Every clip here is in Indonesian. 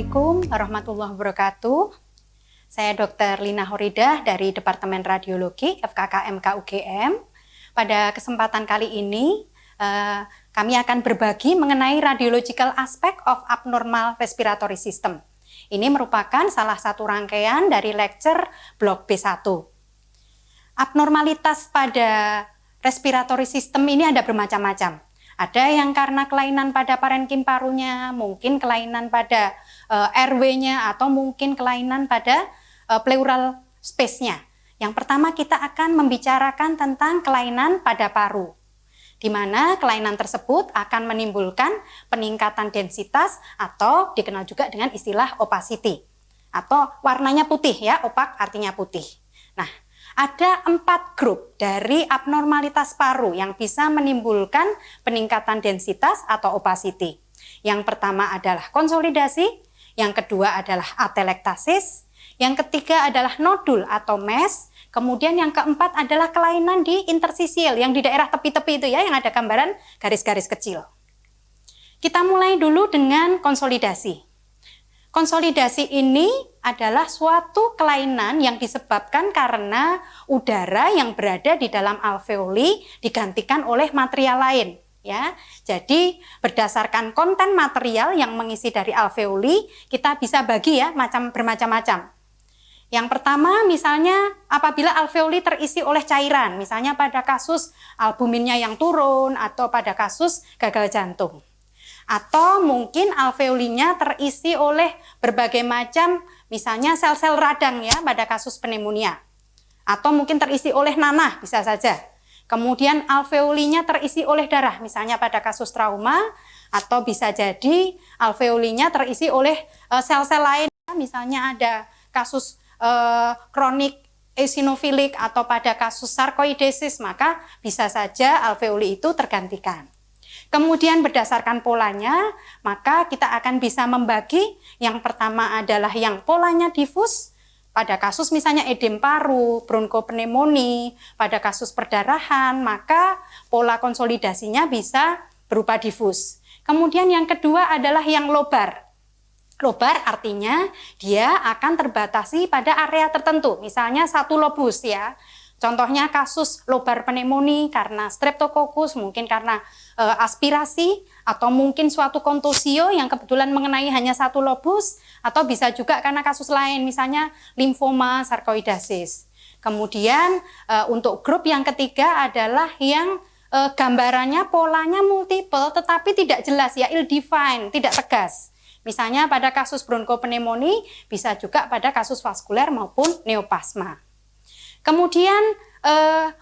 Assalamualaikum warahmatullahi wabarakatuh. Saya Dr. Lina Horidah dari Departemen Radiologi FKKMK UGM. Pada kesempatan kali ini, kami akan berbagi mengenai radiological aspect of abnormal respiratory system. Ini merupakan salah satu rangkaian dari lecture blok B1. Abnormalitas pada respiratory system ini ada bermacam-macam. Ada yang karena kelainan pada parenkim parunya, mungkin kelainan pada airway-nya, atau mungkin kelainan pada pleural space-nya. Yang pertama kita akan membicarakan tentang kelainan pada paru, di mana kelainan tersebut akan menimbulkan peningkatan densitas atau dikenal juga dengan istilah opacity, atau warnanya putih ya, opak artinya putih. Nah, ada 4 grup dari abnormalitas paru yang bisa menimbulkan peningkatan densitas atau opacity. Yang pertama adalah konsolidasi, yang kedua adalah atelektasis, yang ketiga adalah nodul atau mesh, kemudian yang keempat adalah kelainan di interstisial yang di daerah tepi-tepi itu ya, yang ada gambaran garis-garis kecil. Kita mulai dulu dengan konsolidasi. Konsolidasi ini adalah suatu kelainan yang disebabkan karena udara yang berada di dalam alveoli digantikan oleh material lain, ya. Jadi berdasarkan konten material yang mengisi dari alveoli, kita bisa bagi ya bermacam-macam. Yang pertama misalnya apabila alveoli terisi oleh cairan, misalnya pada kasus albuminnya yang turun atau pada kasus gagal jantung. Atau mungkin alveolinya terisi oleh berbagai macam, misalnya sel-sel radang ya pada kasus pneumonia. Atau mungkin terisi oleh nanah, bisa saja. Kemudian alveolinya terisi oleh darah, misalnya pada kasus trauma. Atau bisa jadi alveolinya terisi oleh sel-sel lain, misalnya ada kasus kronik eosinofilik atau pada kasus sarkoidesis, maka bisa saja alveoli itu tergantikan. Kemudian berdasarkan polanya, maka kita akan bisa membagi. Yang pertama adalah yang polanya difus, pada kasus misalnya edem paru, bronkopneumonia, pada kasus perdarahan, maka pola konsolidasinya bisa berupa difus. Kemudian yang kedua adalah yang lobar. Lobar artinya dia akan terbatasi pada area tertentu, misalnya satu lobus ya. Contohnya kasus lobar pneumonia karena streptococcus, mungkin karena aspirasi, atau mungkin suatu kontusio yang kebetulan mengenai hanya satu lobus, atau bisa juga karena kasus lain, misalnya limfoma sarkoidosis. Kemudian untuk grup yang ketiga adalah yang gambarannya polanya multiple tetapi tidak jelas ya, ill-defined, tidak tegas. Misalnya pada kasus bronkopneumonia, bisa juga pada kasus vaskuler maupun neoplasma. Kemudian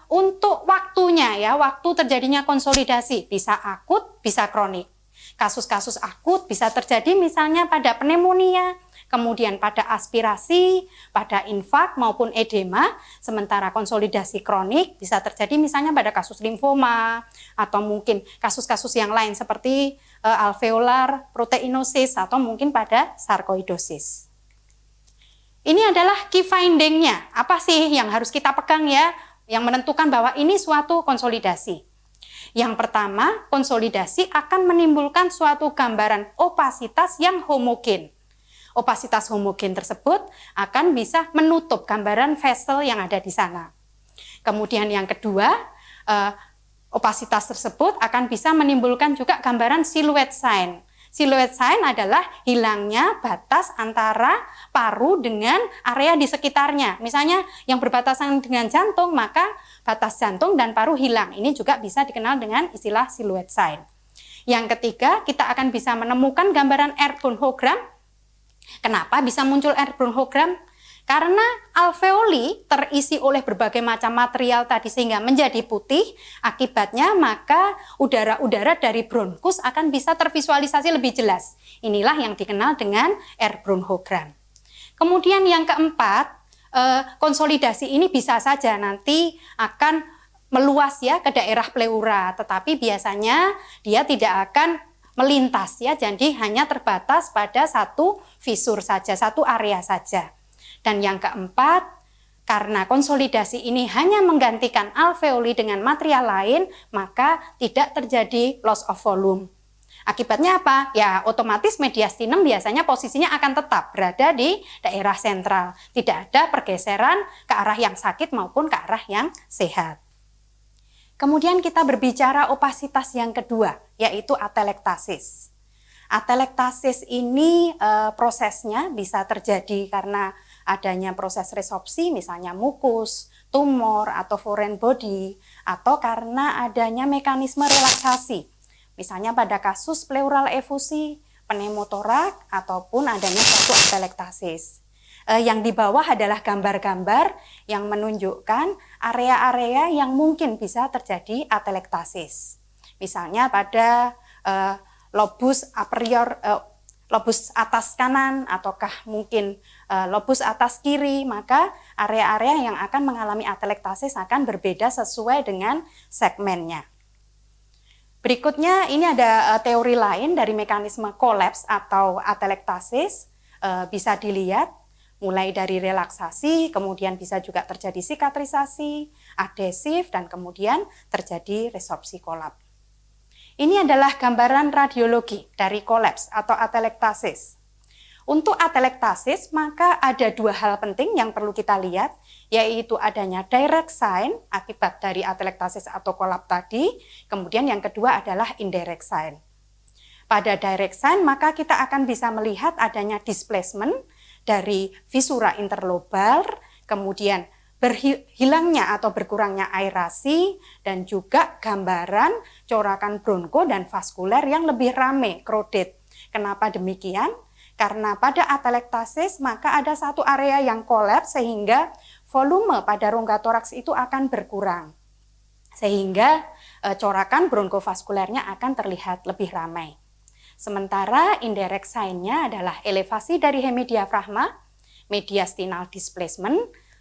untuk waktunya ya, waktu terjadinya konsolidasi bisa akut, bisa kronik. Kasus-kasus akut bisa terjadi misalnya pada pneumonia, kemudian pada aspirasi, pada infak maupun edema, sementara konsolidasi kronik bisa terjadi misalnya pada kasus limfoma, atau mungkin kasus-kasus yang lain seperti alveolar proteinosis, atau mungkin pada sarkoidosis. Ini adalah key finding-nya. Apa sih yang harus kita pegang ya, yang menentukan bahwa ini suatu konsolidasi? Yang pertama, konsolidasi akan menimbulkan suatu gambaran opasitas yang homogen. Opasitas homogen tersebut akan bisa menutup gambaran vessel yang ada di sana. Kemudian yang kedua, opasitas tersebut akan bisa menimbulkan juga gambaran silhouette sign. Silhouette sign adalah hilangnya batas antara paru dengan area di sekitarnya. Misalnya yang berbatasan dengan jantung, maka batas jantung dan paru hilang. Ini juga bisa dikenal dengan istilah silhouette sign. Yang ketiga, kita akan bisa menemukan gambaran air bronchogram. Kenapa bisa muncul air bronchogram? Karena alveoli terisi oleh berbagai macam material tadi sehingga menjadi putih, akibatnya maka udara-udara dari bronkus akan bisa tervisualisasi lebih jelas. Inilah yang dikenal dengan air bronchogram. Kemudian yang keempat, konsolidasi ini bisa saja nanti akan meluas ya ke daerah pleura, tetapi biasanya dia tidak akan melintas ya, jadi hanya terbatas pada satu visur saja, satu area saja. Dan yang keempat, karena konsolidasi ini hanya menggantikan alveoli dengan material lain, maka tidak terjadi loss of volume. Akibatnya apa? Ya otomatis mediastinum biasanya posisinya akan tetap berada di daerah sentral. Tidak ada pergeseran ke arah yang sakit maupun ke arah yang sehat. Kemudian kita berbicara opasitas yang kedua, yaitu atelektasis. Atelektasis ini prosesnya bisa terjadi karena adanya proses resorpsi, misalnya mukus, tumor, atau foreign body, atau karena adanya mekanisme relaksasi, misalnya pada kasus pleural efusi, pneumotorak, ataupun adanya suatu atelektasis. Yang di bawah adalah gambar-gambar yang menunjukkan area-area yang mungkin bisa terjadi atelektasis. Misalnya pada lobus superior, lobus atas kanan, ataukah mungkin lobus atas kiri, maka area-area yang akan mengalami atelektasis akan berbeda sesuai dengan segmennya. Berikutnya ini ada teori lain dari mekanisme kolaps atau atelektasis, bisa dilihat mulai dari relaksasi, kemudian bisa juga terjadi sikatrisasi, adesif, dan kemudian terjadi resorpsi kolaps. Ini adalah gambaran radiologi dari kolaps atau atelektasis. Untuk atelektasis, maka ada dua hal penting yang perlu kita lihat, yaitu adanya direct sign akibat dari atelektasis atau kolaps tadi, kemudian yang kedua adalah indirect sign. Pada direct sign, maka kita akan bisa melihat adanya displacement dari visura interlobal, kemudian hilangnya atau berkurangnya aerasi, dan juga gambaran corakan bronko dan vaskuler yang lebih rame, crowded. Kenapa demikian? Karena pada atelektasis maka ada satu area yang kolaps sehingga volume pada rongga toraks itu akan berkurang. Sehingga corakan bronkovaskulernya akan terlihat lebih ramai. Sementara indirect sign-nya adalah elevasi dari hemidiafragma, mediastinal displacement,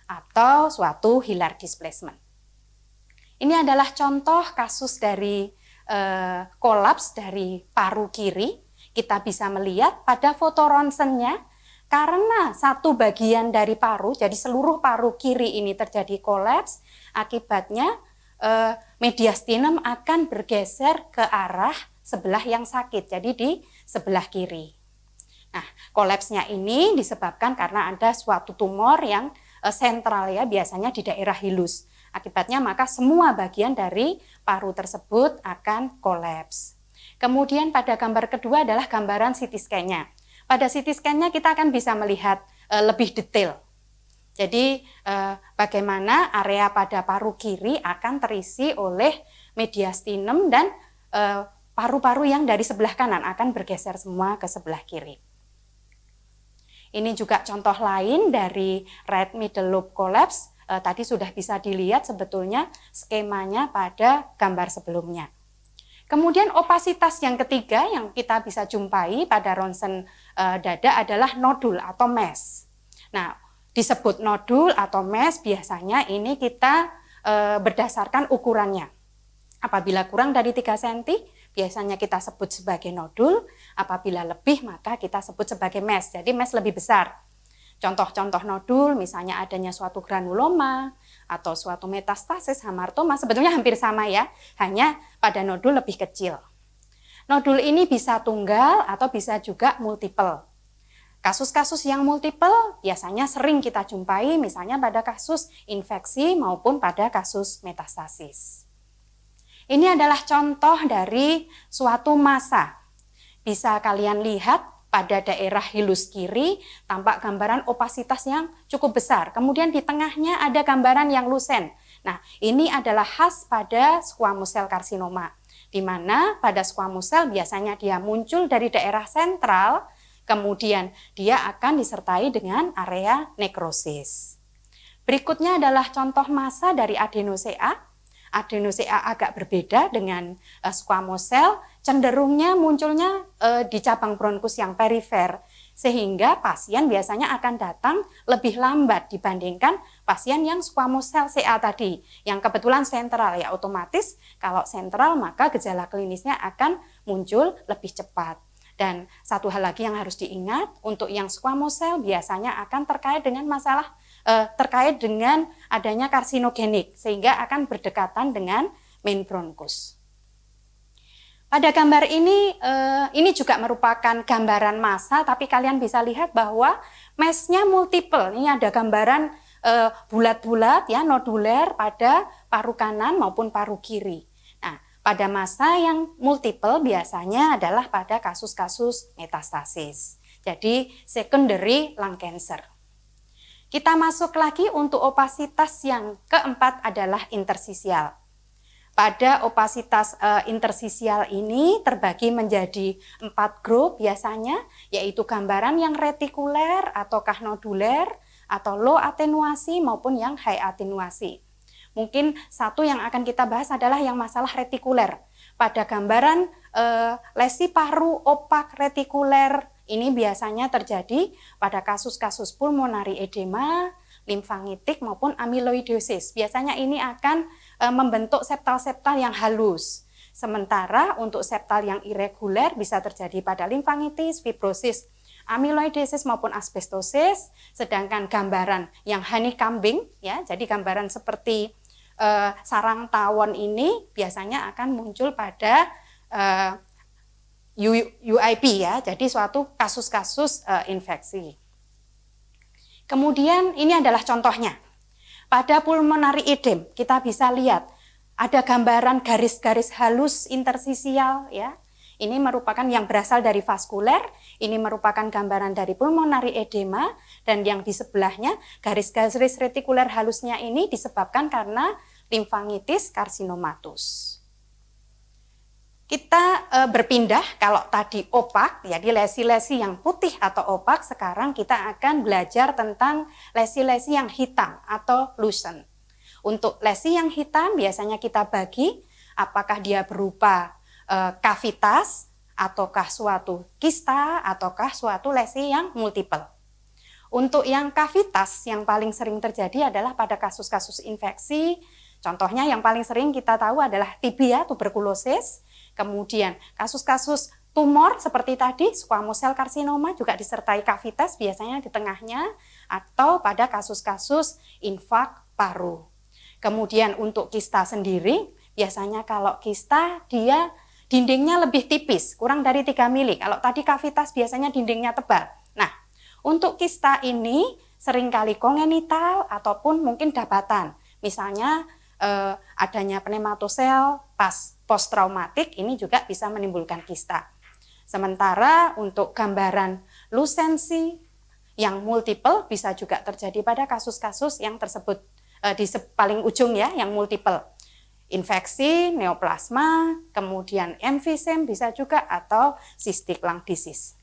atau suatu hilar displacement. Ini adalah contoh kasus dari kolaps dari paru kiri. Kita bisa melihat pada foto ronsennya, karena satu bagian dari paru, jadi seluruh paru kiri ini terjadi kolaps, akibatnya mediastinum akan bergeser ke arah sebelah yang sakit, jadi di sebelah kiri. Nah, kolapsnya ini disebabkan karena ada suatu tumor yang sentral ya, biasanya di daerah hilus. Akibatnya maka semua bagian dari paru tersebut akan kolaps. Kemudian pada gambar kedua adalah gambaran CT scan-nya. Pada CT scan-nya kita akan bisa melihat lebih detail. Jadi bagaimana area pada paru kiri akan terisi oleh mediastinum dan paru-paru yang dari sebelah kanan akan bergeser semua ke sebelah kiri. Ini juga contoh lain dari right middle lobe collapse. Tadi sudah bisa dilihat sebetulnya skemanya pada gambar sebelumnya. Kemudian opasitas yang ketiga yang kita bisa jumpai pada ronsen dada adalah nodul atau mass. Nah, disebut nodul atau mass biasanya ini kita berdasarkan ukurannya. Apabila kurang dari 3 cm, biasanya kita sebut sebagai nodul, apabila lebih maka kita sebut sebagai mass, jadi mass lebih besar. Contoh-contoh nodul, misalnya adanya suatu granuloma, atau suatu metastasis hamartoma, sebetulnya hampir sama ya, hanya pada nodul lebih kecil. Nodul ini bisa tunggal atau bisa juga multiple. Kasus-kasus yang multiple biasanya sering kita jumpai, misalnya pada kasus infeksi maupun pada kasus metastasis. Ini adalah contoh dari suatu massa. Bisa kalian lihat pada daerah hilus kiri tampak gambaran opasitas yang cukup besar. Kemudian di tengahnya ada gambaran yang lusen. Nah, ini adalah khas pada squamous cell carcinoma, di mana pada squamous cell biasanya dia muncul dari daerah sentral, kemudian dia akan disertai dengan area nekrosis. Berikutnya adalah contoh massa dari adenosea. Adenosea agak berbeda dengan squamous cell, cenderungnya munculnya di cabang bronkus yang perifer, sehingga pasien biasanya akan datang lebih lambat dibandingkan pasien yang squamous cell CA tadi, yang kebetulan sentral ya, otomatis kalau sentral maka gejala klinisnya akan muncul lebih cepat. Dan satu hal lagi yang harus diingat, untuk yang squamous cell biasanya akan terkait dengan masalah terkait dengan adanya karsinogenik, sehingga akan berdekatan dengan main bronkus. Pada gambar ini juga merupakan gambaran massa, tapi kalian bisa lihat bahwa mesnya multiple. Ini ada gambaran bulat-bulat ya, noduler pada paru kanan maupun paru kiri. Nah, pada massa yang multiple biasanya adalah pada kasus-kasus metastasis. Jadi secondary lung cancer. Kita masuk lagi untuk opasitas yang keempat adalah intersisial. Pada opasitas intersisial ini terbagi menjadi 4 grup biasanya, yaitu gambaran yang retikuler ataukah noduler, atau low atenuasi maupun yang high atenuasi. Mungkin satu yang akan kita bahas adalah yang masalah retikuler. Pada gambaran lesi paru opak retikuler ini biasanya terjadi pada kasus-kasus pulmonari edema, limfangitik maupun amyloidosis. Biasanya ini akan membentuk septal-septal yang halus. Sementara untuk septal yang irreguler bisa terjadi pada limfangitis, fibrosis, amyloidosis maupun asbestosis. Sedangkan gambaran yang honeycombing ya, jadi gambaran seperti sarang tawon ini biasanya akan muncul pada UIP ya, jadi suatu kasus-kasus infeksi. Kemudian ini adalah contohnya. Pada pulmonary edem kita bisa lihat ada gambaran garis-garis halus intersisial ya. Ini merupakan yang berasal dari vaskuler, ini merupakan gambaran dari pulmonary edema, dan yang di sebelahnya garis-garis retikuler halusnya ini disebabkan karena limfangitis karsinomatus. Kita berpindah, kalau tadi opak, jadi lesi-lesi yang putih atau opak, sekarang kita akan belajar tentang lesi-lesi yang hitam atau lucent. Untuk lesi yang hitam biasanya kita bagi, apakah dia berupa kavitas, ataukah suatu kista, ataukah suatu lesi yang multiple. Untuk yang kavitas yang paling sering terjadi adalah pada kasus-kasus infeksi, contohnya yang paling sering kita tahu adalah TB, tuberkulosis. Kemudian kasus-kasus tumor seperti tadi, squamous cell carcinoma juga disertai kavitas biasanya di tengahnya, atau pada kasus-kasus infak paru. Kemudian untuk kista sendiri, biasanya kalau kista dia dindingnya lebih tipis, kurang dari 3 mili. Kalau tadi kavitas biasanya dindingnya tebal. Nah, untuk kista ini seringkali kongenital ataupun mungkin dapatan. Misalnya adanya pneumatosel post traumatik ini juga bisa menimbulkan kista. Sementara untuk gambaran lucensi yang multiple bisa juga terjadi pada kasus-kasus yang tersebut di paling ujung ya, yang multiple. Infeksi, neoplasma, kemudian emphysem bisa juga, atau cystic lung disease.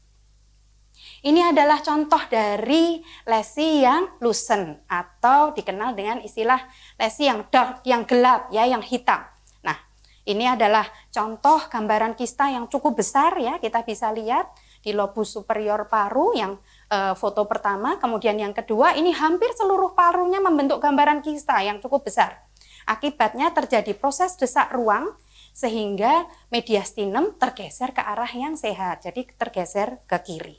Ini adalah contoh dari lesi yang lucent atau dikenal dengan istilah lesi yang dark, yang gelap ya, yang hitam. Nah, ini adalah contoh gambaran kista yang cukup besar ya, kita bisa lihat di lobus superior paru yang foto pertama, kemudian yang kedua ini hampir seluruh parunya membentuk gambaran kista yang cukup besar. Akibatnya terjadi proses desak ruang sehingga mediastinum tergeser ke arah yang sehat, jadi tergeser ke kiri.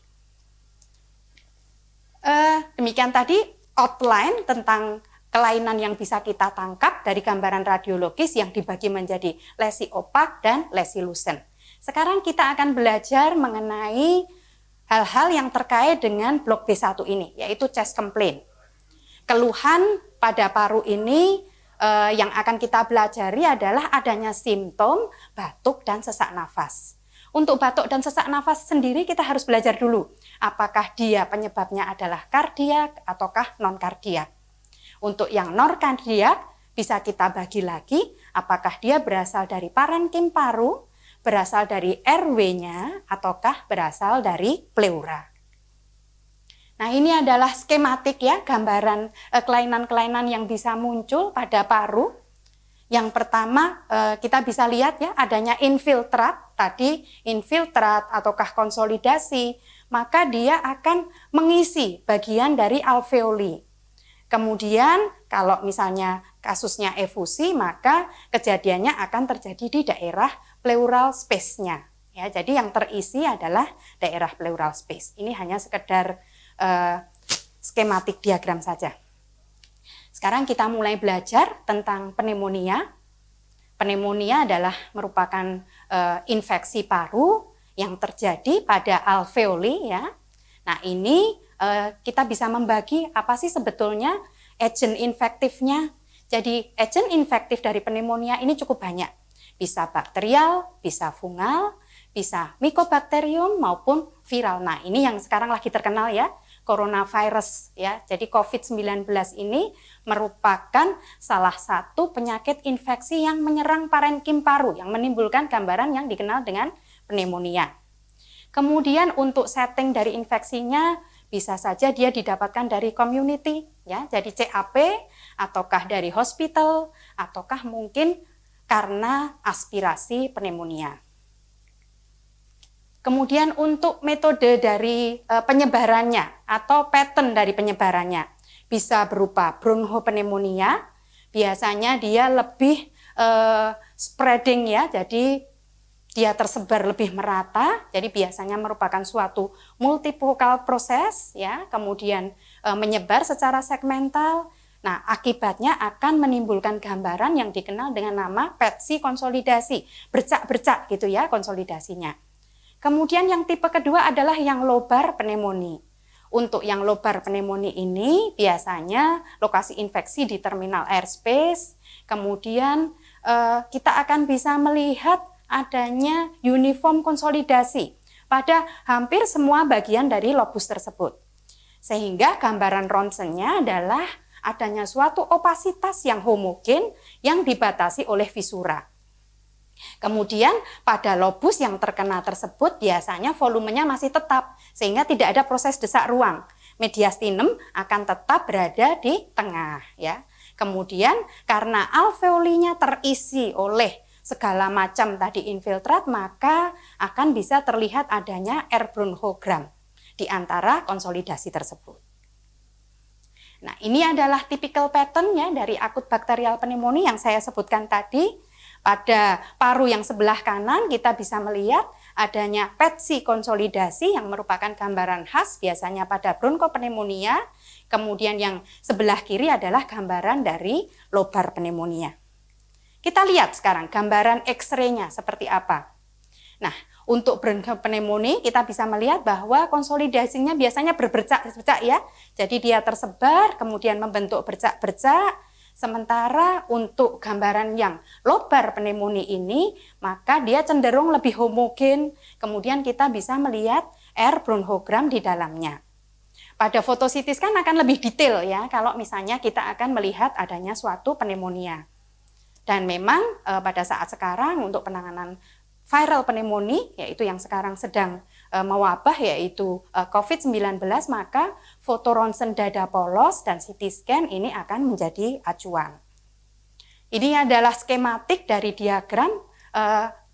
Demikian tadi outline tentang kelainan yang bisa kita tangkap dari gambaran radiologis yang dibagi menjadi lesi opak dan lesi lucent. Sekarang kita akan belajar mengenai hal-hal yang terkait dengan blok B1 ini, yaitu chest complaint. Keluhan pada paru ini yang akan kita pelajari adalah adanya simptom batuk dan sesak nafas. Untuk batuk dan sesak nafas sendiri kita harus belajar dulu, apakah dia penyebabnya adalah kardiak ataukah non-kardiak. Untuk yang non-kardiak bisa kita bagi lagi, apakah dia berasal dari parenkim paru, berasal dari RW-nya, ataukah berasal dari pleura. Nah, ini adalah skematik ya, gambaran kelainan-kelainan yang bisa muncul pada paru. Yang pertama kita bisa lihat ya, adanya infiltrat, tadi infiltrat ataukah konsolidasi, maka dia akan mengisi bagian dari alveoli. Kemudian kalau misalnya kasusnya efusi, maka kejadiannya akan terjadi di daerah pleural space-nya. Ya, jadi yang terisi adalah daerah pleural space. Ini hanya sekedar skematik diagram saja. Sekarang kita mulai belajar tentang pneumonia. Pneumonia adalah merupakan infeksi paru yang terjadi pada alveoli ya. Nah, ini kita bisa membagi apa sih sebetulnya agent infektifnya. Jadi agent infektif dari pneumonia ini cukup banyak. Bisa bakterial, bisa fungal, bisa mycobacterium maupun viral. Nah, ini yang sekarang lagi terkenal ya, coronavirus ya. Jadi COVID-19 ini merupakan salah satu penyakit infeksi yang menyerang parenkim paru yang menimbulkan gambaran yang dikenal dengan pneumonia. Kemudian untuk setting dari infeksinya bisa saja dia didapatkan dari community ya, jadi CAP ataukah dari hospital ataukah mungkin karena aspirasi pneumonia. Kemudian untuk metode dari penyebarannya atau pattern dari penyebarannya bisa berupa bronchopneumonia, biasanya dia lebih spreading ya, jadi dia tersebar lebih merata, jadi biasanya merupakan suatu multifocal proses ya, kemudian menyebar secara segmental. Nah, akibatnya akan menimbulkan gambaran yang dikenal dengan nama PETSI konsolidasi, bercak-bercak gitu ya konsolidasinya. Kemudian yang tipe kedua adalah yang lobar pneumonia. Untuk yang lobar pneumonia ini biasanya lokasi infeksi di terminal airspace, kemudian kita akan bisa melihat adanya uniform konsolidasi pada hampir semua bagian dari lobus tersebut. Sehingga gambaran ronsennya adalah adanya suatu opasitas yang homogen yang dibatasi oleh visura. Kemudian pada lobus yang terkena tersebut biasanya volumenya masih tetap sehingga tidak ada proses desak ruang. Mediastinum akan tetap berada di tengah ya. Kemudian karena alveolinya terisi oleh segala macam tadi infiltrat, maka akan bisa terlihat adanya air bronchogram di antara konsolidasi tersebut. Nah, ini adalah typical pattern ya dari akut bakterial pneumonia yang saya sebutkan tadi. Pada paru yang sebelah kanan kita bisa melihat adanya PETSI konsolidasi yang merupakan gambaran khas biasanya pada bronchopneumonia. Kemudian yang sebelah kiri adalah gambaran dari lobar pneumonia. Kita lihat sekarang gambaran X-ray-nya seperti apa. Nah, untuk bronchopneumonia kita bisa melihat bahwa konsolidasinya biasanya berbercak-bercak ya. Jadi dia tersebar kemudian membentuk bercak-bercak. Sementara untuk gambaran yang lobar pneumonia ini, maka dia cenderung lebih homogen. Kemudian kita bisa melihat air bronchogram di dalamnya. Pada foto CT scan akan lebih detail ya, kalau misalnya kita akan melihat adanya suatu pneumonia. Dan memang pada saat sekarang untuk penanganan viral pneumonia, yaitu yang sekarang sedang mewabah, yaitu COVID-19, maka foto ronsen dada polos dan CT scan ini akan menjadi acuan. Ini adalah skematik dari diagram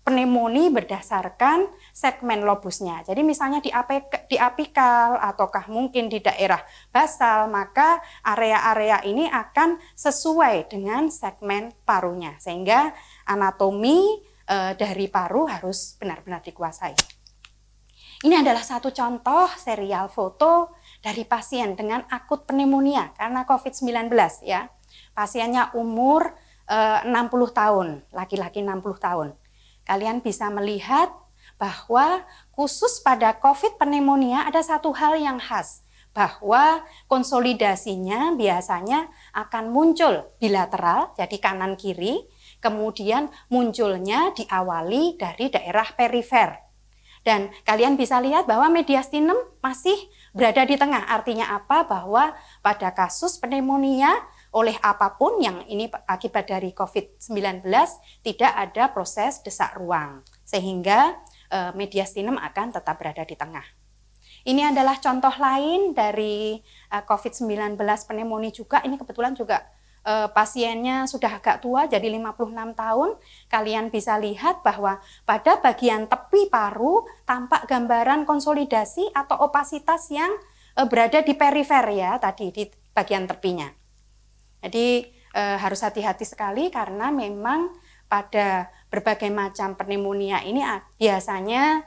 pneumonia berdasarkan segmen lobusnya. Jadi misalnya di apikal ataukah mungkin di daerah basal, maka area-area ini akan sesuai dengan segmen parunya. Sehingga anatomi dari paru harus benar-benar dikuasai. Ini adalah satu contoh serial foto dari pasien dengan akut pneumonia karena COVID-19 ya. Pasiennya umur 60 tahun, laki-laki 60 tahun. Kalian bisa melihat bahwa khusus pada COVID pneumonia ada satu hal yang khas, bahwa konsolidasinya biasanya akan muncul bilateral, jadi kanan kiri, kemudian munculnya diawali dari daerah perifer. Dan kalian bisa lihat bahwa mediastinum masih berada di tengah. Artinya apa? Bahwa pada kasus pneumonia oleh apapun yang ini akibat dari COVID-19 tidak ada proses desak ruang. Sehingga mediastinum akan tetap berada di tengah. Ini adalah contoh lain dari COVID-19 pneumonia juga. Ini kebetulan juga pasiennya sudah agak tua, jadi 56 tahun. Kalian bisa lihat bahwa pada bagian tepi paru tampak gambaran konsolidasi atau opasitas yang berada di perifer ya, tadi di bagian tepinya. Jadi harus hati-hati sekali karena memang pada berbagai macam pneumonia ini biasanya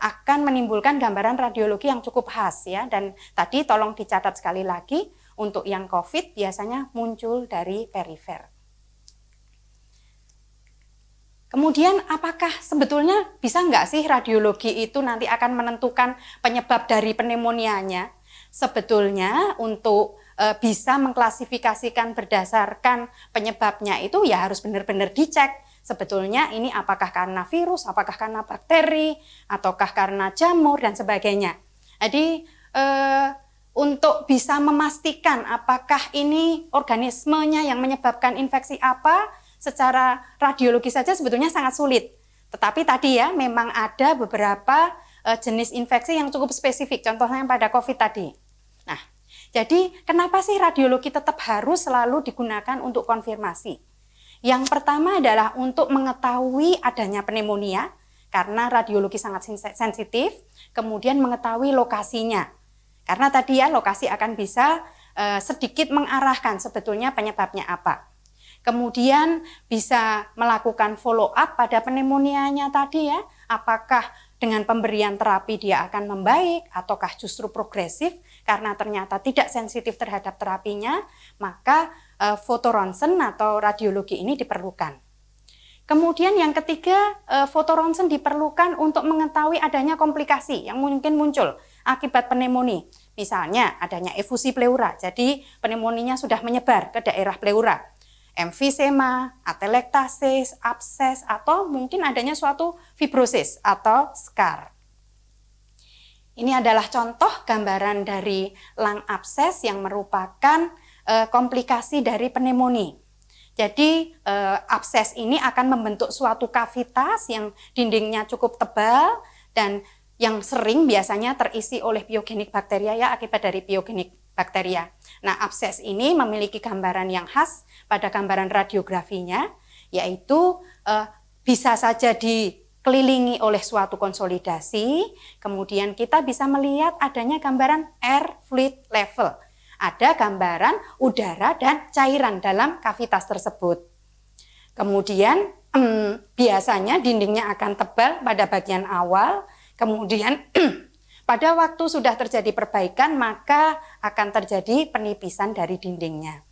akan menimbulkan gambaran radiologi yang cukup khas ya. Dan tadi tolong dicatat sekali lagi, untuk yang COVID biasanya muncul dari perifer. Kemudian apakah sebetulnya bisa nggak sih radiologi itu nanti akan menentukan penyebab dari pneumonianya? Sebetulnya untuk bisa mengklasifikasikan berdasarkan penyebabnya itu ya harus benar-benar dicek. Sebetulnya ini apakah karena virus, apakah karena bakteri, ataukah karena jamur dan sebagainya. Jadi untuk bisa memastikan apakah ini organismenya yang menyebabkan infeksi apa, secara radiologi saja sebetulnya sangat sulit. Tetapi tadi ya memang ada beberapa jenis infeksi yang cukup spesifik, contohnya pada COVID tadi. Nah, jadi kenapa sih radiologi tetap harus selalu digunakan untuk konfirmasi? Yang pertama adalah untuk mengetahui adanya pneumonia, karena radiologi sangat sensitif, kemudian mengetahui lokasinya. Karena tadi ya lokasi akan bisa sedikit mengarahkan sebetulnya penyebabnya apa. Kemudian bisa melakukan follow up pada pneumonianya tadi ya, apakah dengan pemberian terapi dia akan membaik ataukah justru progresif karena ternyata tidak sensitif terhadap terapinya, maka fotoronsen atau radiologi ini diperlukan. Kemudian yang ketiga, fotoronsen diperlukan untuk mengetahui adanya komplikasi yang mungkin muncul akibat pneumonia. Misalnya adanya efusi pleura, jadi pneumoninya sudah menyebar ke daerah pleura. Emfisema, atelektasis, abses, atau mungkin adanya suatu fibrosis atau scar. Ini adalah contoh gambaran dari lung abses yang merupakan komplikasi dari pneumonia. Jadi abses ini akan membentuk suatu kavitas yang dindingnya cukup tebal dan yang sering biasanya terisi oleh piogenik bakteria ya, akibat dari piogenik bakteria. Nah, abses ini memiliki gambaran yang khas pada gambaran radiografinya, yaitu bisa saja dikelilingi oleh suatu konsolidasi, kemudian kita bisa melihat adanya gambaran air fluid level. Ada gambaran udara dan cairan dalam kavitas tersebut. Kemudian biasanya dindingnya akan tebal pada bagian awal, kemudian pada waktu sudah terjadi perbaikan, maka akan terjadi penipisan dari dindingnya.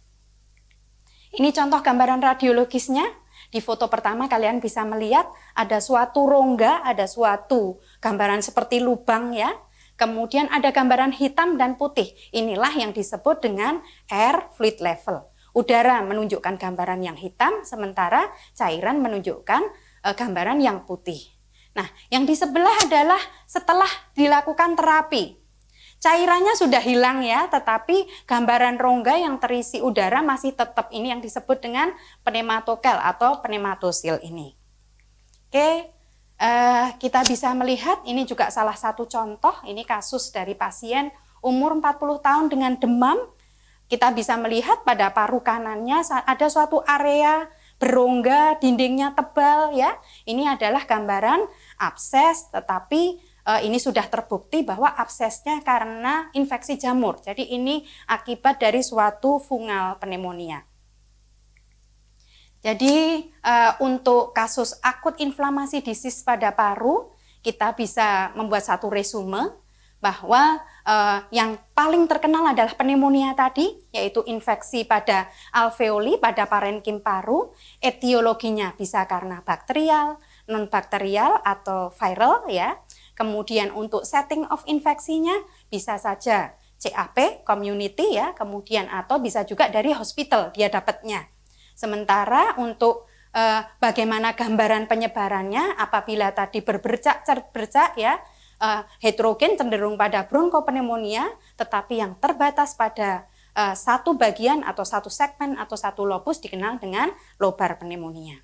Ini contoh gambaran radiologisnya. Di foto pertama kalian bisa melihat ada suatu rongga, ada suatu gambaran seperti lubang ya. Kemudian ada gambaran hitam dan putih. Inilah yang disebut dengan air fluid level. Udara menunjukkan gambaran yang hitam, sementara cairan menunjukkan gambaran yang putih. Nah, yang di sebelah adalah setelah dilakukan terapi. Cairannya sudah hilang ya, tetapi gambaran rongga yang terisi udara masih tetap, ini yang disebut dengan pneumatokel atau pneumatosil ini. Oke, kita bisa melihat ini juga salah satu contoh, ini kasus dari pasien umur 40 tahun dengan demam. Kita bisa melihat pada paru kanannya ada suatu area berongga, dindingnya tebal ya. Ini adalah gambaran abses, tetapi ini sudah terbukti bahwa absesnya karena infeksi jamur. Jadi ini akibat dari suatu fungal pneumonia. Jadi untuk kasus akut inflamasi disease pada paru, kita bisa membuat satu resume bahwa yang paling terkenal adalah pneumonia tadi, yaitu infeksi pada alveoli, pada parenkim paru. Etiologinya bisa karena bakterial, non-bakterial, atau viral ya. Kemudian untuk setting of infeksinya bisa saja CAP, community ya, kemudian atau bisa juga dari hospital dia dapatnya. Sementara untuk bagaimana gambaran penyebarannya apabila tadi berbercak ya, heterogen cenderung pada bronkopneumonia, tetapi yang terbatas pada satu bagian atau satu segmen atau satu lobus dikenal dengan lobar pneumonia.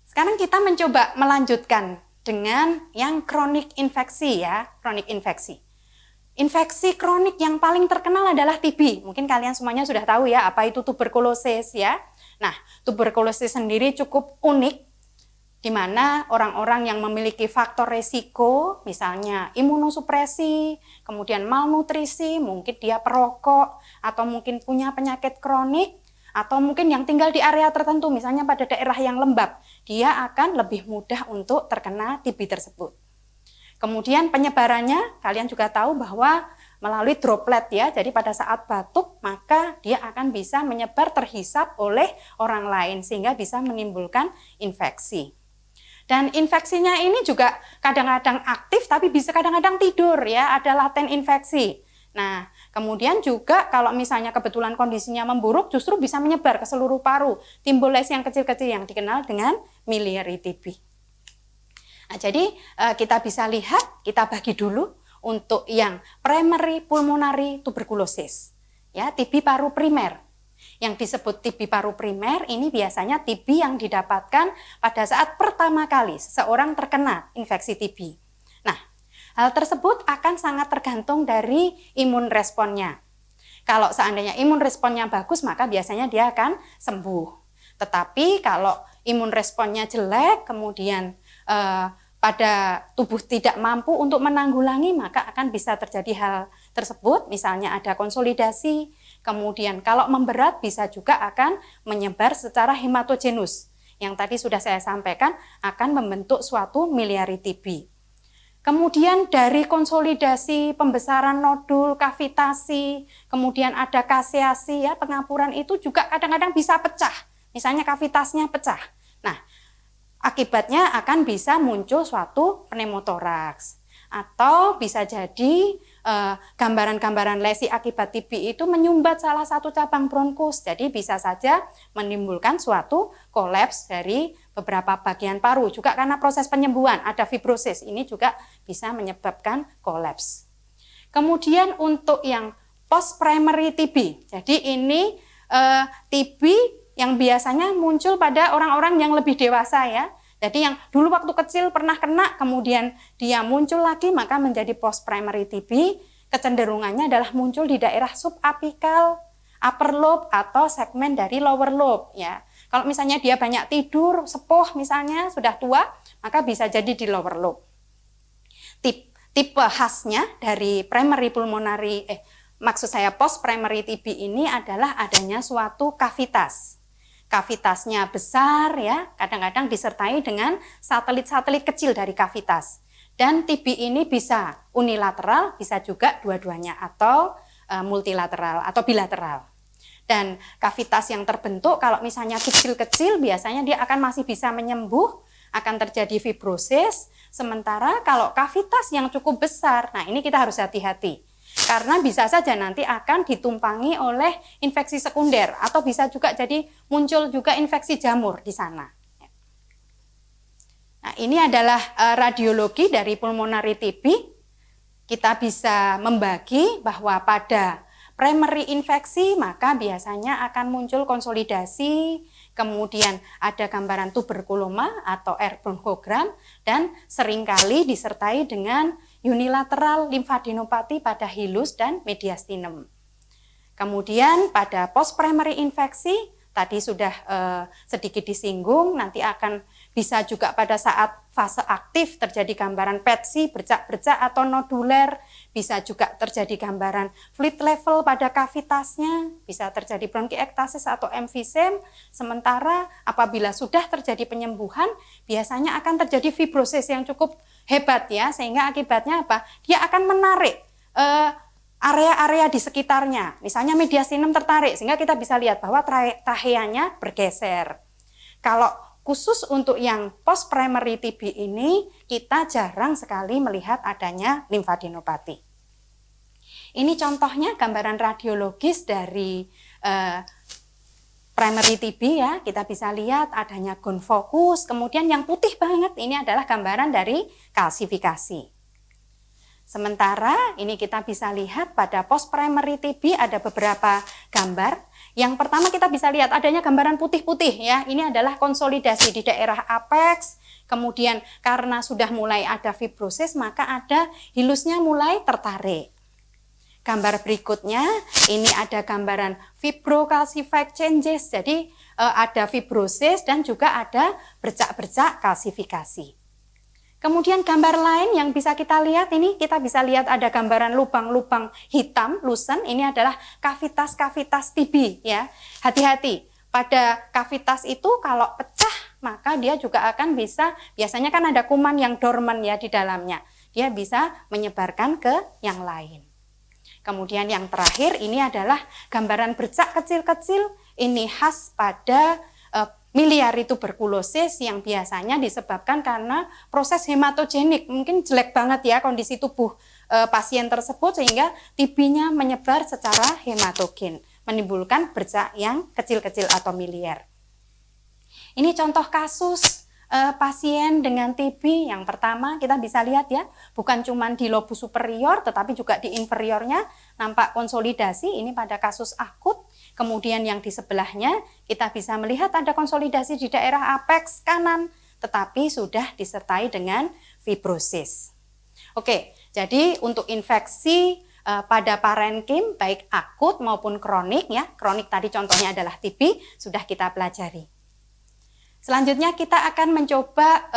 Sekarang kita mencoba melanjutkan dengan yang kronik infeksi ya, kronik infeksi. Infeksi kronik yang paling terkenal adalah TB. Mungkin kalian semuanya sudah tahu ya apa itu tuberkulosis ya. Nah, tuberkulosis sendiri cukup unik, di mana orang-orang yang memiliki faktor resiko, misalnya imunosupresi, kemudian malnutrisi, mungkin dia perokok, atau mungkin punya penyakit kronik, atau mungkin yang tinggal di area tertentu, misalnya pada daerah yang lembab, dia akan lebih mudah untuk terkena TB tersebut. Kemudian penyebarannya, kalian juga tahu bahwa melalui droplet ya. Jadi pada saat batuk maka dia akan bisa menyebar terhisap oleh orang lain sehingga bisa menimbulkan infeksi. Dan infeksinya ini juga kadang-kadang aktif tapi bisa kadang-kadang tidur ya, ada laten infeksi. Nah, kemudian juga kalau misalnya kebetulan kondisinya memburuk justru bisa menyebar ke seluruh paru, timbul lesi yang kecil-kecil yang dikenal dengan miliary TB. Nah, jadi kita bisa lihat, kita bagi dulu untuk yang primary pulmonary tuberculosis, ya TB paru primer. Yang disebut TB paru primer ini biasanya TB yang didapatkan pada saat pertama kali seseorang terkena infeksi TB. Nah, hal tersebut akan sangat tergantung dari imun responnya. Kalau seandainya imun responnya bagus, maka biasanya dia akan sembuh. Tetapi kalau imun responnya jelek, kemudian pada tubuh tidak mampu untuk menanggulangi, maka akan bisa terjadi hal tersebut, misalnya ada konsolidasi, kemudian kalau memberat bisa juga akan menyebar secara hematogenus, yang tadi sudah saya sampaikan akan membentuk suatu miliary TB. Kemudian dari konsolidasi, pembesaran nodul, kavitasi, kemudian ada kaseasi, ya, pengapuran itu juga kadang-kadang bisa pecah, misalnya kavitasnya pecah. Nah, akibatnya akan bisa muncul suatu pneumotoraks atau bisa jadi gambaran-gambaran lesi akibat TB itu menyumbat salah satu cabang bronkus. Jadi bisa saja menimbulkan suatu kolaps dari beberapa bagian paru. Juga karena proses penyembuhan ada fibrosis, ini juga bisa menyebabkan kolaps. Kemudian untuk yang post primary TB. Jadi ini TB yang biasanya muncul pada orang-orang yang lebih dewasa ya. Jadi yang dulu waktu kecil pernah kena, kemudian dia muncul lagi, maka menjadi post primary TB. Kecenderungannya adalah muncul di daerah subapikal, upper lobe atau segmen dari lower lobe ya. Kalau misalnya dia banyak tidur, sepuh misalnya, sudah tua, maka bisa jadi di lower lobe. Tipe khasnya dari primary pulmonary maksud saya post primary TB ini adalah adanya suatu kavitas. Kavitasnya besar ya, kadang-kadang disertai dengan satelit-satelit kecil dari kavitas. Dan TB ini bisa unilateral, bisa juga dua-duanya atau multilateral atau bilateral. Dan kavitas yang terbentuk kalau misalnya kecil-kecil biasanya dia akan masih bisa menyembuh, akan terjadi fibrosis. Sementara kalau kavitas yang cukup besar, nah ini kita harus hati-hati. Karena bisa saja nanti akan ditumpangi oleh infeksi sekunder atau bisa juga jadi muncul juga infeksi jamur di sana. Nah, ini adalah radiologi dari pulmonary TB. Kita bisa membagi bahwa pada primary infeksi maka biasanya akan muncul konsolidasi, kemudian ada gambaran tuberkuloma atau air bronchogram dan seringkali disertai dengan unilateral limfadenopati pada hilus dan mediastinum. Kemudian pada post primary infeksi tadi sudah sedikit disinggung, nanti akan bisa juga pada saat fase aktif terjadi gambaran PETSI, bercak-bercak atau noduler, bisa juga terjadi gambaran fluid level pada kavitasnya, bisa terjadi bronkiektasis atau emfisem. Sementara apabila sudah terjadi penyembuhan, biasanya akan terjadi fibrosis yang cukup hebat ya, sehingga akibatnya apa? Dia akan menarik area-area di sekitarnya, misalnya mediastinum tertarik, sehingga kita bisa lihat bahwa tracheanya bergeser. Kalau khusus untuk yang post primary TB ini, kita jarang sekali melihat adanya limfadenopati. Ini contohnya gambaran radiologis dari primary TB ya, kita bisa lihat adanya gonfokus, kemudian yang putih banget ini adalah gambaran dari kalsifikasi. Sementara ini kita bisa lihat pada post primary TB ada beberapa gambar. Yang pertama kita bisa lihat adanya gambaran putih-putih ya. Ini adalah konsolidasi di daerah apex. Kemudian karena sudah mulai ada fibrosis maka ada hilusnya mulai tertarik. Gambar berikutnya ini ada gambaran fibrocalcified changes. Jadi ada fibrosis dan juga ada bercak-bercak kalsifikasi. Kemudian gambar lain yang bisa kita lihat ini, kita bisa lihat ada gambaran lubang-lubang hitam, lusen, ini adalah kavitas-kavitas TB ya. Hati-hati, pada kavitas itu kalau pecah maka dia juga akan bisa, biasanya kan ada kuman yang dorman ya di dalamnya, dia bisa menyebarkan ke yang lain. Kemudian yang terakhir ini adalah gambaran bercak kecil-kecil, ini khas pada miliari tuberkulosis yang biasanya disebabkan karena proses hematogenik. Mungkin jelek banget ya kondisi tubuh pasien tersebut sehingga TB-nya menyebar secara hematogen, menimbulkan bercak yang kecil-kecil atau miliar. Ini contoh kasus pasien dengan TB. Yang pertama kita bisa lihat ya, bukan cuma di lobus superior tetapi juga di inferiornya nampak konsolidasi, ini pada kasus akut. Kemudian yang di sebelahnya kita bisa melihat ada konsolidasi di daerah apeks kanan tetapi sudah disertai dengan fibrosis. Oke, jadi untuk infeksi pada parenkim baik akut maupun kronik ya, kronik tadi contohnya adalah TB sudah kita pelajari. Selanjutnya kita akan mencoba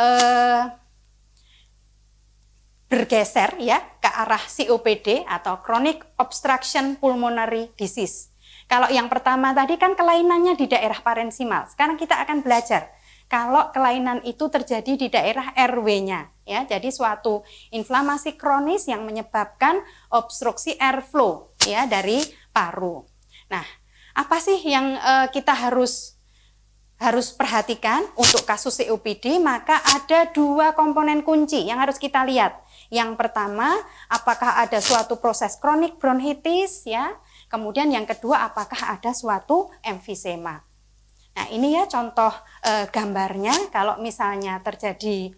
bergeser ya ke arah COPD atau Chronic Obstruction Pulmonary Disease. Kalau yang pertama tadi kan kelainannya di daerah parensimal. Sekarang kita akan belajar kalau kelainan itu terjadi di daerah RW-nya ya. Jadi suatu inflamasi kronis yang menyebabkan obstruksi airflow ya dari paru. Nah, apa sih yang kita harus perhatikan untuk kasus COPD? Maka ada dua komponen kunci yang harus kita lihat. Yang pertama, apakah ada suatu proses kronik bronkitis ya. Kemudian yang kedua, apakah ada suatu emfisema. Nah, ini ya contoh gambarnya kalau misalnya terjadi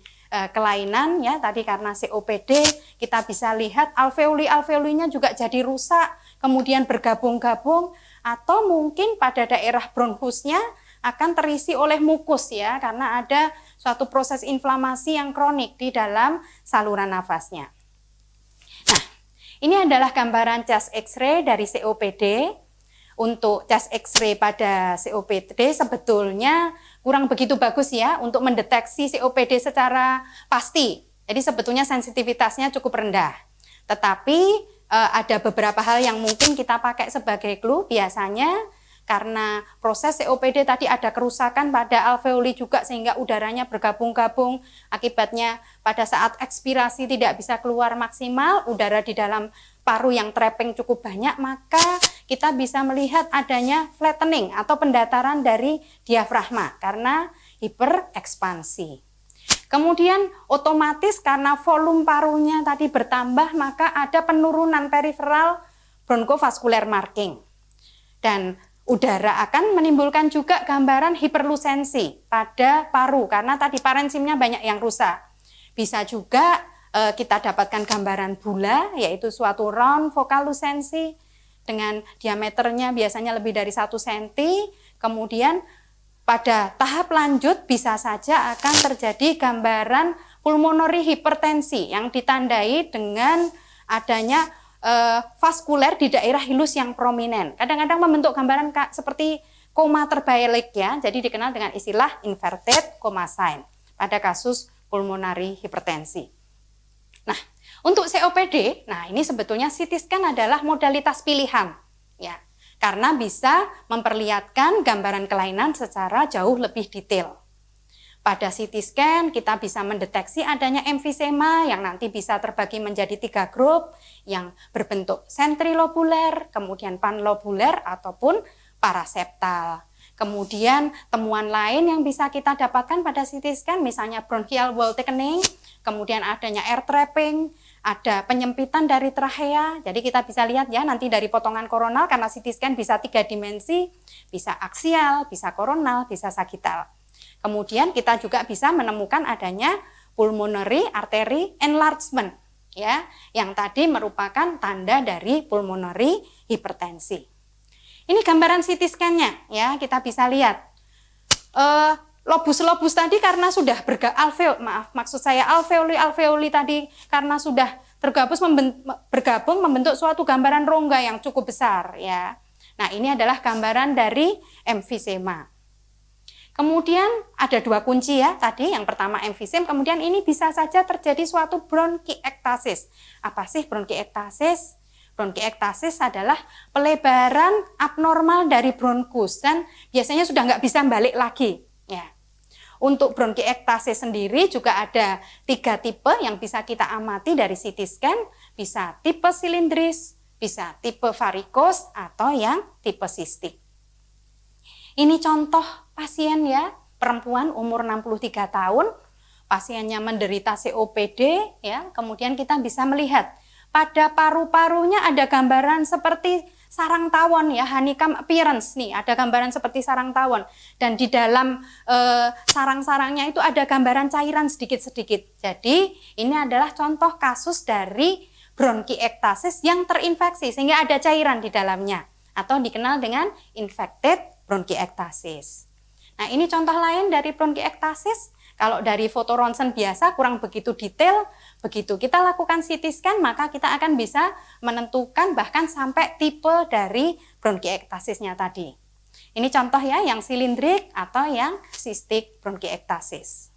kelainan ya tadi karena COPD, kita bisa lihat alveoli-alveolinya juga jadi rusak, kemudian bergabung-gabung atau mungkin pada daerah bronkusnya akan terisi oleh mukus ya, karena ada suatu proses inflamasi yang kronik di dalam saluran nafasnya. Nah, ini adalah gambaran chest X-ray dari COPD. Untuk chest X-ray pada COPD sebetulnya kurang begitu bagus ya untuk mendeteksi COPD secara pasti. Jadi sebetulnya sensitivitasnya cukup rendah. Tetapi ada beberapa hal yang mungkin kita pakai sebagai clue biasanya. Karena proses COPD tadi ada kerusakan pada alveoli juga sehingga udaranya bergabung-gabung. Akibatnya pada saat ekspirasi tidak bisa keluar maksimal, udara di dalam paru yang trapping cukup banyak, maka kita bisa melihat adanya flattening atau pendataran dari diafragma karena hiperekspansi. Kemudian otomatis karena volume parunya tadi bertambah, maka ada penurunan peripheral bronchosvacular marking. Dan udara akan menimbulkan juga gambaran hiperlusensi pada paru karena tadi parensimnya banyak yang rusak. Bisa juga kita dapatkan gambaran bula yaitu suatu round vokal lusensi dengan diameternya biasanya lebih dari 1 cm. Kemudian pada tahap lanjut bisa saja akan terjadi gambaran pulmonary hipertensi yang ditandai dengan adanya vaskuler di daerah hilus yang prominent. Kadang-kadang membentuk gambaran seperti koma terbalik ya. Jadi dikenal dengan istilah inverted coma sign pada kasus pulmonary hipertensi. Nah, untuk COPD, nah ini sebetulnya CT scan adalah modalitas pilihan ya. Karena bisa memperlihatkan gambaran kelainan secara jauh lebih detail. Pada CT scan kita bisa mendeteksi adanya emfisema yang nanti bisa terbagi menjadi 3 grup yang berbentuk sentrilobuler, kemudian panlobuler ataupun paraseptal. Kemudian temuan lain yang bisa kita dapatkan pada CT scan misalnya bronchial wall thickening, kemudian adanya air trapping, ada penyempitan dari trachea. Jadi kita bisa lihat ya nanti dari potongan koronal karena CT scan bisa 3 dimensi, bisa aksial, bisa koronal, bisa sagittal. Kemudian kita juga bisa menemukan adanya pulmonary artery enlargement ya, yang tadi merupakan tanda dari pulmonary hipertensi. Ini gambaran CT scan-nya ya, kita bisa lihat. Lobus-lobus tadi karena sudah alveoli tadi karena sudah bergabung membentuk suatu gambaran rongga yang cukup besar ya. Nah, ini adalah gambaran dari emfisema. Kemudian ada 2 kunci ya tadi, yang pertama emfisem, kemudian ini bisa saja terjadi suatu bronkiektasis. Apa sih bronkiektasis? Bronkiektasis adalah pelebaran abnormal dari bronkus dan biasanya sudah nggak bisa balik lagi. Ya. Untuk bronkiektasis sendiri juga ada 3 tipe yang bisa kita amati dari CT scan, bisa tipe silindris, bisa tipe varikos atau yang tipe sistik. Ini contoh pasien ya, perempuan umur 63 tahun, pasiennya menderita COPD ya, kemudian kita bisa melihat pada paru-parunya ada gambaran seperti sarang tawon ya, honeycomb appearance nih, ada gambaran seperti sarang tawon, dan di dalam sarang-sarangnya itu ada gambaran cairan sedikit-sedikit. Jadi ini adalah contoh kasus dari bronkiektasis yang terinfeksi sehingga ada cairan di dalamnya, atau dikenal dengan infected bronkiektasis. Nah, ini contoh lain dari bronkiektasis. Kalau dari foto ronsen biasa kurang begitu detail, begitu kita lakukan CT scan maka kita akan bisa menentukan bahkan sampai tipe dari bronkiektasisnya tadi. Ini contoh ya, yang silindrik atau yang sistik bronkiektasis.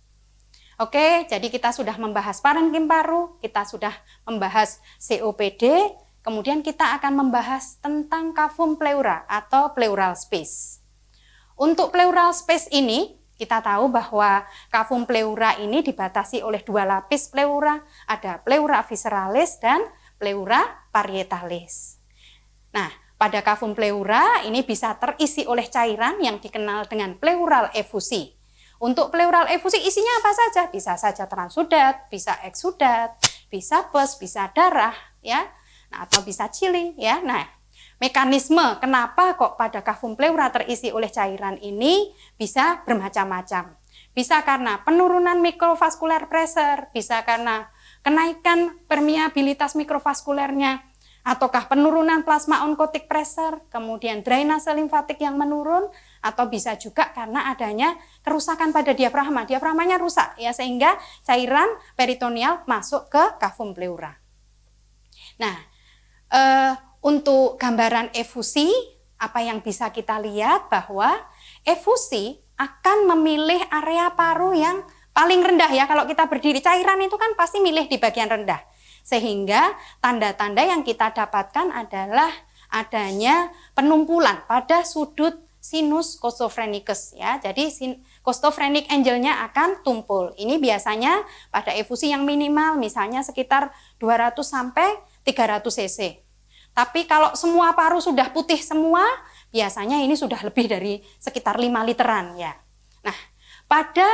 Oke, jadi kita sudah membahas parenkim paru, kita sudah membahas COPD, kemudian kita akan membahas tentang cavum pleura atau pleural space. Untuk pleural space ini, kita tahu bahwa cavum pleura ini dibatasi oleh dua lapis pleura, ada pleura visceralis dan pleura parietalis. Nah, pada cavum pleura ini bisa terisi oleh cairan yang dikenal dengan pleural efusi. Untuk pleural efusi isinya apa saja? Bisa saja transudat, bisa eksudat, bisa pus, bisa darah, ya, nah, atau bisa chili, ya. Nah, mekanisme kenapa kok pada cavum pleura terisi oleh cairan ini bisa bermacam-macam. Bisa karena penurunan mikrovaskular pressure, bisa karena kenaikan permeabilitas mikrovaskulernya, ataukah penurunan plasma oncotic pressure, kemudian drainase limfatik yang menurun, atau bisa juga karena adanya kerusakan pada diafragma. Diafragmanya rusak ya, sehingga cairan peritoneal masuk ke cavum pleura. Nah, untuk gambaran efusi, apa yang bisa kita lihat bahwa efusi akan memilih area paru yang paling rendah ya. Kalau kita berdiri, cairan itu kan pasti milih di bagian rendah. Sehingga tanda-tanda yang kita dapatkan adalah adanya penumpulan pada sudut sinus costophrenicus ya. Jadi costophrenic angle-nya akan tumpul. Ini biasanya pada efusi yang minimal, misalnya sekitar 200 sampai 300 cc. Tapi kalau semua paru sudah putih semua, biasanya ini sudah lebih dari sekitar 5 literan ya. Nah, pada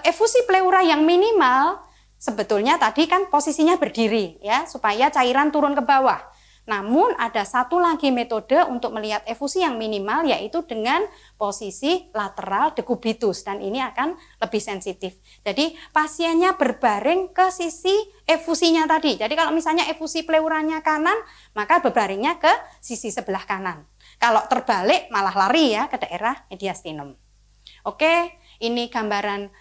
efusi pleura yang minimal, sebetulnya tadi kan posisinya berdiri ya, supaya cairan turun ke bawah. Namun ada satu lagi metode untuk melihat efusi yang minimal, yaitu dengan posisi lateral decubitus, dan ini akan lebih sensitif. Jadi pasiennya berbaring ke sisi efusinya tadi. Jadi kalau misalnya efusi pleuranya kanan, maka berbaringnya ke sisi sebelah kanan. Kalau terbalik malah lari ya ke daerah mediastinum. Oke, ini gambaran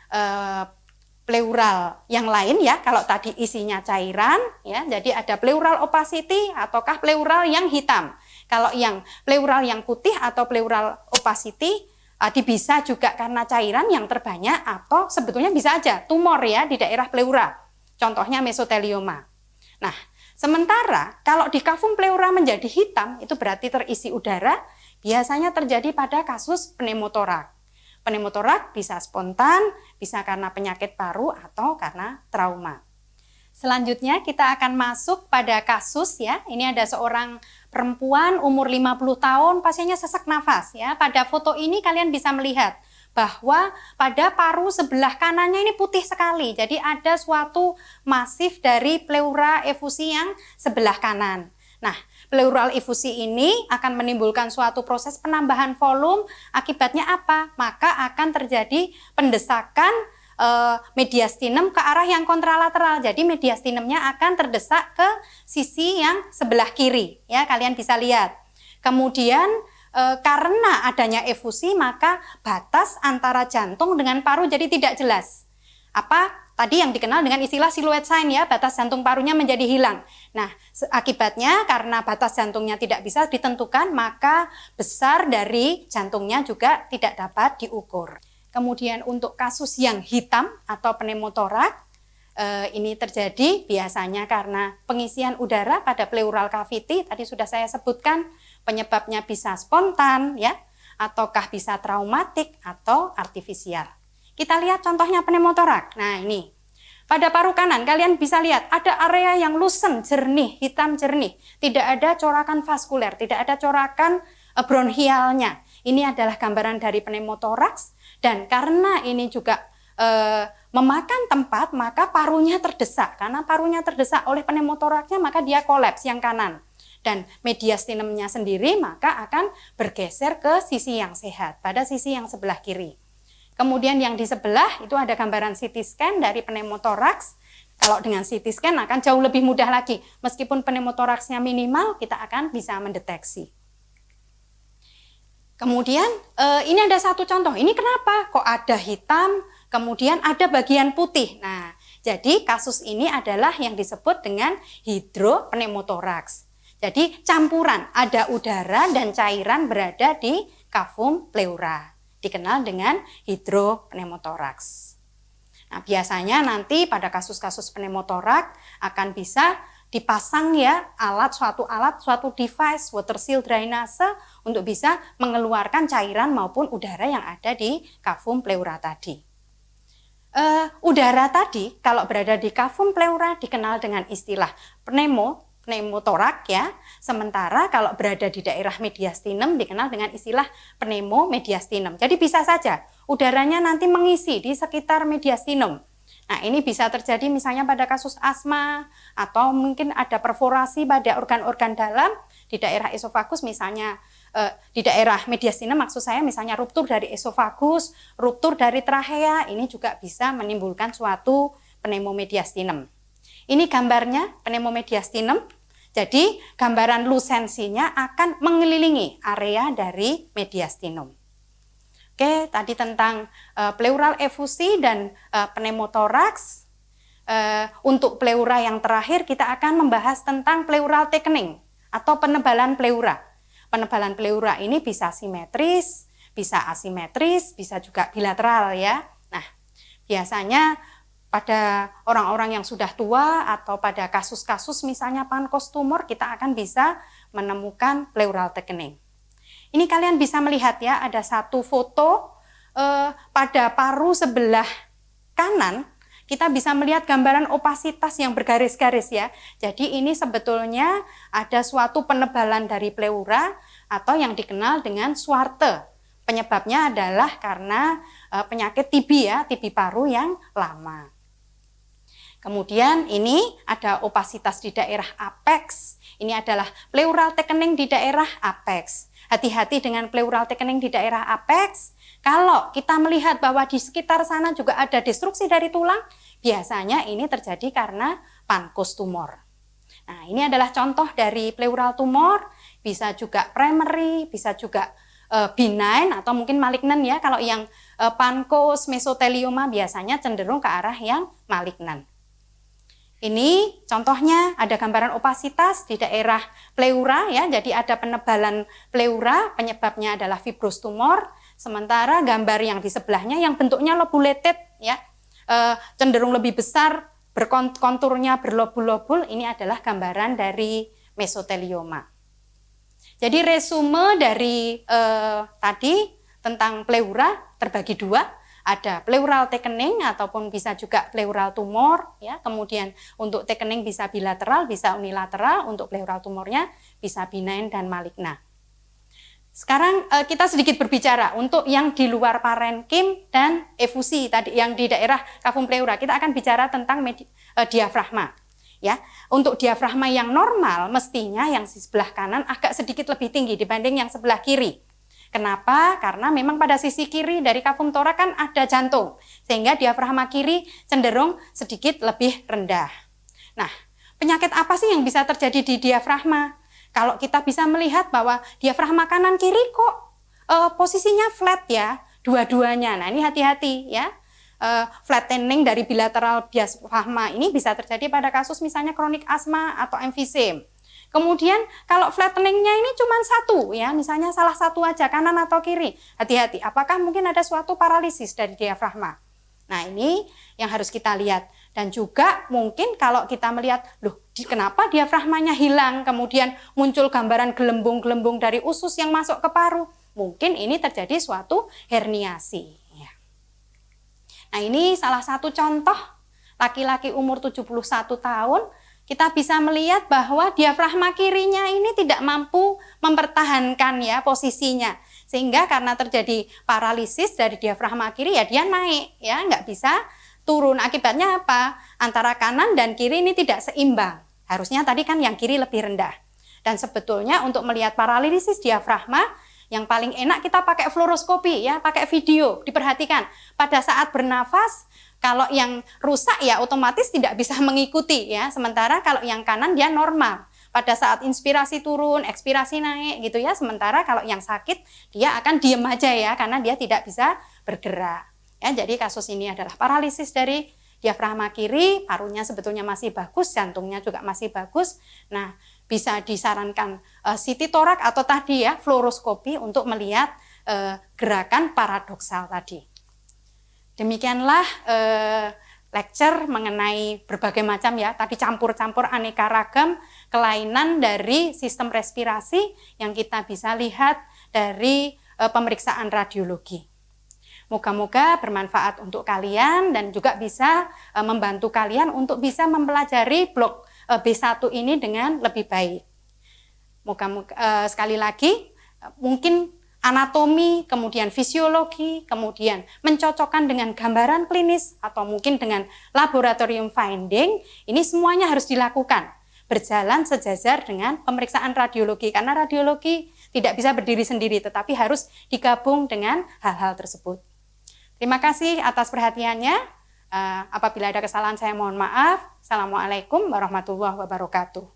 pleural yang lain ya. Kalau tadi isinya cairan ya, jadi ada pleural opacity ataukah pleural yang hitam. Kalau yang pleural yang putih atau pleural opacity bisa juga karena cairan yang terbanyak, atau sebetulnya bisa aja tumor ya di daerah pleura. Contohnya mesotelioma. Nah, sementara kalau di cavum pleura menjadi hitam, itu berarti terisi udara, biasanya terjadi pada kasus pneumotorak. Pneumotorak bisa spontan, bisa karena penyakit paru atau karena trauma. Selanjutnya kita akan masuk pada kasus ya. Ini ada seorang perempuan umur 50 tahun, pasiennya sesak nafas ya. Pada foto ini kalian bisa melihat bahwa pada paru sebelah kanannya ini putih sekali. Jadi ada suatu masif dari pleura efusi yang sebelah kanan. Nah, pleural efusi ini akan menimbulkan suatu proses penambahan volume. Akibatnya apa? Maka akan terjadi pendesakan mediastinum ke arah yang kontralateral. Jadi mediastinumnya akan terdesak ke sisi yang sebelah kiri. Ya, kalian bisa lihat. Kemudian karena adanya efusi, maka batas antara jantung dengan paru jadi tidak jelas. Apa? Tadi yang dikenal dengan istilah silhouette sign ya, batas jantung parunya menjadi hilang. Nah, akibatnya karena batas jantungnya tidak bisa ditentukan, maka besar dari jantungnya juga tidak dapat diukur. Kemudian untuk kasus yang hitam atau pneumotorak, ini terjadi biasanya karena pengisian udara pada pleural cavity, tadi sudah saya sebutkan, penyebabnya bisa spontan ya, ataukah bisa traumatik atau artifisial. Kita lihat contohnya pneumotorak. Nah, ini Pada paru kanan, kalian bisa lihat ada area yang lusen, jernih, hitam jernih. Tidak ada corakan vaskuler, tidak ada corakan bronhialnya. Ini adalah gambaran dari pneumotoraks, dan karena ini juga memakan tempat, maka parunya terdesak. Karena parunya terdesak oleh pneumotoraksnya, maka dia kolaps yang kanan. Dan mediastinemnya sendiri maka akan bergeser ke sisi yang sehat, pada sisi yang sebelah kiri. Kemudian yang di sebelah itu ada gambaran CT scan dari pneumotoraks. Kalau dengan CT scan akan jauh lebih mudah lagi. Meskipun pneumotoraksnya minimal, kita akan bisa mendeteksi. Kemudian ini ada satu contoh. Ini kenapa kok ada hitam, kemudian ada bagian putih. Nah, jadi kasus ini adalah yang disebut dengan hidropneumotoraks. Jadi campuran, ada udara dan cairan berada di cavum pleura. Dikenal dengan hidropneumotoraks. Nah, biasanya nanti pada kasus-kasus pneumotoraks akan bisa dipasang ya suatu device water seal drainase untuk bisa mengeluarkan cairan maupun udara yang ada di cavum pleura tadi. Udara tadi kalau berada di cavum pleura dikenal dengan istilah pneumotorak ya. Sementara kalau berada di daerah mediastinem dikenal dengan istilah pneumomediastinum. Jadi bisa saja udaranya nanti mengisi di sekitar mediastinum. Nah, ini bisa terjadi misalnya pada kasus asma atau mungkin ada perforasi pada organ-organ dalam di daerah esofagus, misalnya di daerah mediastinum maksud saya misalnya ruptur dari esofagus, ruptur dari trachea, ini juga bisa menimbulkan suatu pneumomediastinum. Ini gambarnya pneumomediastinum. Jadi gambaran lusensinya akan mengelilingi area dari mediastinum. Oke, tadi tentang pleural efusi dan pneumotoraks. Untuk pleura yang terakhir kita akan membahas tentang pleural thickening atau penebalan pleura. Penebalan pleura ini bisa simetris, bisa asimetris, bisa juga bilateral ya. Nah, biasanya pada orang-orang yang sudah tua atau pada kasus-kasus misalnya pankos tumor, kita akan bisa menemukan pleural thickening. Ini kalian bisa melihat ya, ada satu foto pada paru sebelah kanan, kita bisa melihat gambaran opasitas yang bergaris-garis ya. Jadi ini sebetulnya ada suatu penebalan dari pleura atau yang dikenal dengan Swarte. Penyebabnya adalah karena penyakit TB ya, TB paru yang lama. Kemudian ini ada opasitas di daerah apex. Ini adalah pleural thickening di daerah apex. Hati-hati dengan pleural thickening di daerah apex. Kalau kita melihat bahwa di sekitar sana juga ada destruksi dari tulang, biasanya ini terjadi karena pankos tumor. Nah, ini adalah contoh dari pleural tumor, bisa juga primary, bisa juga benign atau mungkin malignant ya. Kalau yang pankos mesotelioma biasanya cenderung ke arah yang malignant. Ini contohnya ada gambaran opasitas di daerah pleura ya, jadi ada penebalan pleura, penyebabnya adalah fibros tumor. Sementara gambar yang di sebelahnya yang bentuknya lobulated ya, cenderung lebih besar, berkonturnya berlobul-lobul, ini adalah gambaran dari mesotelioma. Jadi resume dari tadi tentang pleura terbagi dua. Ada pleural thickening ataupun bisa juga pleural tumor ya. Kemudian untuk thickening bisa bilateral, bisa unilateral, untuk pleural tumornya bisa benign dan maligna. Sekarang kita sedikit berbicara untuk yang di luar parenkim dan efusi tadi yang di daerah cavum pleura. Kita akan bicara tentang diafragma. Ya, untuk diafragma yang normal mestinya yang di sebelah kanan agak sedikit lebih tinggi dibanding yang sebelah kiri. Kenapa? Karena memang pada sisi kiri dari cavum thorax kan ada jantung, sehingga diafragma kiri cenderung sedikit lebih rendah. Nah, penyakit apa sih yang bisa terjadi di diafragma? Kalau kita bisa melihat bahwa diafragma kanan kiri kok posisinya flat ya, dua-duanya. Nah, ini hati-hati ya. Flattening dari bilateral diafragma ini bisa terjadi pada kasus misalnya kronik asma atau emfisem. Kemudian kalau flatteningnya ini cuma satu ya, misalnya salah satu aja kanan atau kiri, hati-hati. Apakah mungkin ada suatu paralisis dari diafragma? Nah, ini yang harus kita lihat. Dan juga mungkin kalau kita melihat, loh kenapa diafragmanya hilang, kemudian muncul gambaran gelembung-gelembung dari usus yang masuk ke paru. Mungkin ini terjadi suatu herniasi. Ya. Nah, ini salah satu contoh laki-laki umur 71 tahun, kita bisa melihat bahwa diafragma kirinya ini tidak mampu mempertahankan ya posisinya. Sehingga karena terjadi paralisis dari diafragma kiri ya dia naik ya, nggak bisa turun. Akibatnya apa? Antara kanan dan kiri ini tidak seimbang. Harusnya tadi kan yang kiri lebih rendah. Dan sebetulnya untuk melihat paralisis diafragma, yang paling enak kita pakai fluoroskopi ya, pakai video. Diperhatikan pada saat bernafas, kalau yang rusak ya otomatis tidak bisa mengikuti ya. Sementara kalau yang kanan dia normal. Pada saat inspirasi turun, ekspirasi naik gitu ya. Sementara kalau yang sakit dia akan diem aja ya, karena dia tidak bisa bergerak. Ya, jadi kasus ini adalah paralisis dari diafragma kiri, parunya sebetulnya masih bagus, jantungnya juga masih bagus. Nah, bisa disarankan CT thorax atau tadi ya fluoroskopi untuk melihat gerakan paradoksal tadi. Demikianlah lecture mengenai berbagai macam ya, tadi campur-campur aneka ragam kelainan dari sistem respirasi yang kita bisa lihat dari pemeriksaan radiologi. Moga-moga bermanfaat untuk kalian dan juga bisa membantu kalian untuk bisa mempelajari blok B1 ini dengan lebih baik. Moga-moga sekali lagi mungkin anatomi, kemudian fisiologi, kemudian mencocokkan dengan gambaran klinis atau mungkin dengan laboratorium finding, ini semuanya harus dilakukan berjalan sejajar dengan pemeriksaan radiologi, karena radiologi tidak bisa berdiri sendiri tetapi harus digabung dengan hal-hal tersebut. Terima kasih atas perhatiannya. Apabila ada kesalahan saya mohon maaf. Assalamualaikum warahmatullahi wabarakatuh.